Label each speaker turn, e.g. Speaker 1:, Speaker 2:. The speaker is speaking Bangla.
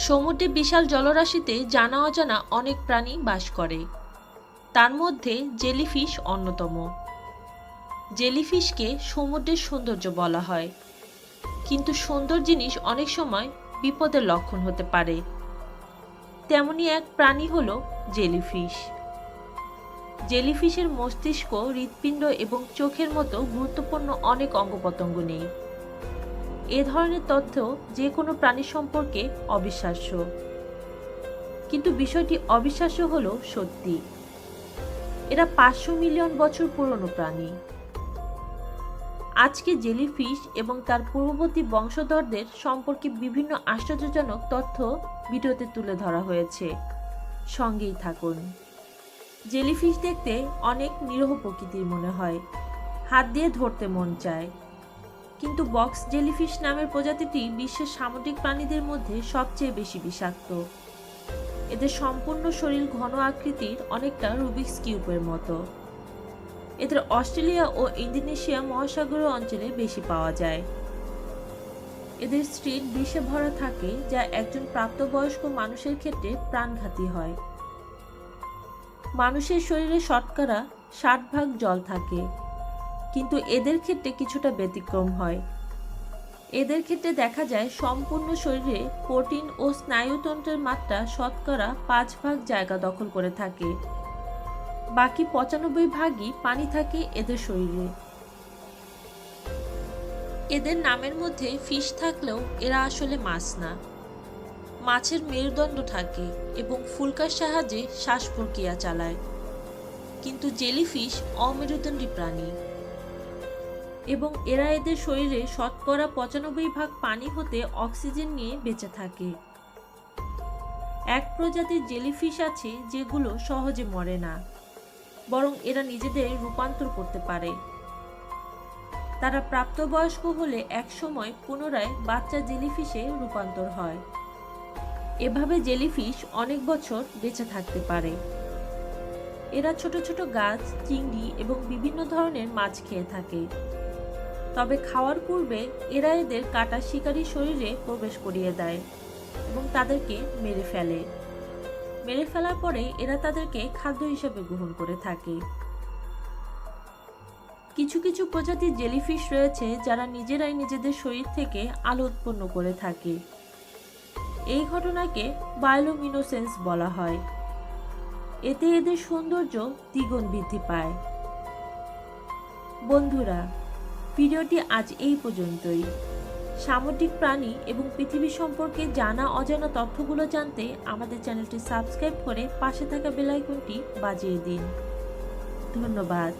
Speaker 1: সমুদ্রে বিশাল জলরাশিতে জানা অজানা অনেক প্রাণী বাস করে। তার মধ্যে জেলিফিশ অন্যতম। জেলিফিশকে সমুদ্রের সৌন্দর্য বলা হয়, কিন্তু সুন্দর জিনিস অনেক সময় বিপদের লক্ষণ হতে পারে। তেমনি এক প্রাণী হলো জেলিফিশ। জেলিফিশের মস্তিষ্ক, হৃৎপিণ্ড এবং চোখের মতো গুরুত্বপূর্ণ অনেক অঙ্গপ্রত্যঙ্গ নেই। এ ধরনের তথ্য যে কোনো প্রাণী সম্পর্কে অবিশ্বাস্য, কিন্তু বিষয়টি অবিশ্বাস্য হলেও সত্যি। এরা 500 মিলিয়ন বছর পুরনো প্রাণী। আজকে জেলিফিশ এবং তার পূর্ববর্তী বংশধরদের সম্পর্কে বিভিন্ন আশ্চর্যজনক তথ্য ভিডিওতে তুলে ধরা হয়েছে। সঙ্গেই থাকুন। জেলিফিশ দেখতে অনেক নিরীহ প্রকৃতির মনে হয়, হাত দিয়ে ধরতে মন চায়, কিন্তু বক্স জেলিফিশ নামের প্রজাতিটি বিশ্বের সামুদ্রিক প্রাণীদের মধ্যে সবচেয়ে বেশি বিষাক্ত। এদের সম্পূর্ণ শরীর ঘন আকৃতির, অনেকটা রুবিক্স কিউবের মতো। এদের অস্ট্রেলিয়া ও ইন্দোনেশিয়া মহাসাগরীয় অঞ্চলে বেশি পাওয়া যায়। এদের স্ট্রিট বিষে ভরা থাকে, যা একজন প্রাপ্তবয়স্ক মানুষের ক্ষেত্রে প্রাণঘাতী হয়। মানুষের শরীরে শতকরা 60% জল থাকে, কিন্তু এদের ক্ষেত্রে কিছুটা ব্যতিক্রম হয়। এদের ক্ষেত্রে দেখা যায় সম্পূর্ণ শরীরে প্রোটিন ও স্নায়ুতন্ত্রের মাত্রা শতকরা 5% জায়গা দখল করে থাকে। বাকি 95%ই পানি থাকে এদের শরীরে। এদের নামের মধ্যে ফিশ থাকলেও এরা আসলে মাছ না। মাছের মেরুদণ্ড থাকে এবং ফুলকার সাহায্যে শ্বাস প্রক্রিয়া চালায়, কিন্তু জেলিফিশ অমেরুদণ্ডী প্রাণী এবং এরা এদের শরীরে শতকরা 95% পানি হতে অক্সিজেন নিয়ে বেঁচে থাকে। এক প্রজাতির জেলিফিশ আছে যেগুলো সহজে মরে না, বরং এরা নিজেদের রূপান্তর করতে পারে। তারা প্রাপ্তবয়স্ক হলে একসময় পুনরায় বাচ্চা জেলিফিশে রূপান্তর হয়। এভাবে জেলিফিশ অনেক বছর বেঁচে থাকতে পারে। এরা ছোট ছোট গাছ, চিংড়ি এবং বিভিন্ন ধরনের মাছ খেয়ে থাকে। তবে খাওয়ার পূর্বে এরা এদের কাটা শিকারী শরীরে প্রবেশ করিয়ে দেয় এবং তাদেরকে মেরে ফেলে। মেরে ফেলার পরে এরা তাদেরকে খাদ্য হিসেবে গ্রহণ করে থাকে। কিছু কিছু প্রজাতির জেলিফিশ রয়েছে যারা নিজেরাই নিজেদের শরীর থেকে আলো উৎপন্ন করে থাকে। এই ঘটনাকে বায়োলুমিনোসেন্স বলা হয়। এতে এদের সৌন্দর্য দ্বিগুণ বৃদ্ধি পায়। বন্ধুরা, ভিডিওটি আজ এই পর্যন্তই। সামুদ্রিক প্রাণী এবং পৃথিবী সম্পর্কে জানা অজানা তথ্যগুলো জানতে আমাদের চ্যানেলটি সাবস্ক্রাইব করে পাশে থাকা বেল আইকনটি বাজিয়ে দিন। ধন্যবাদ।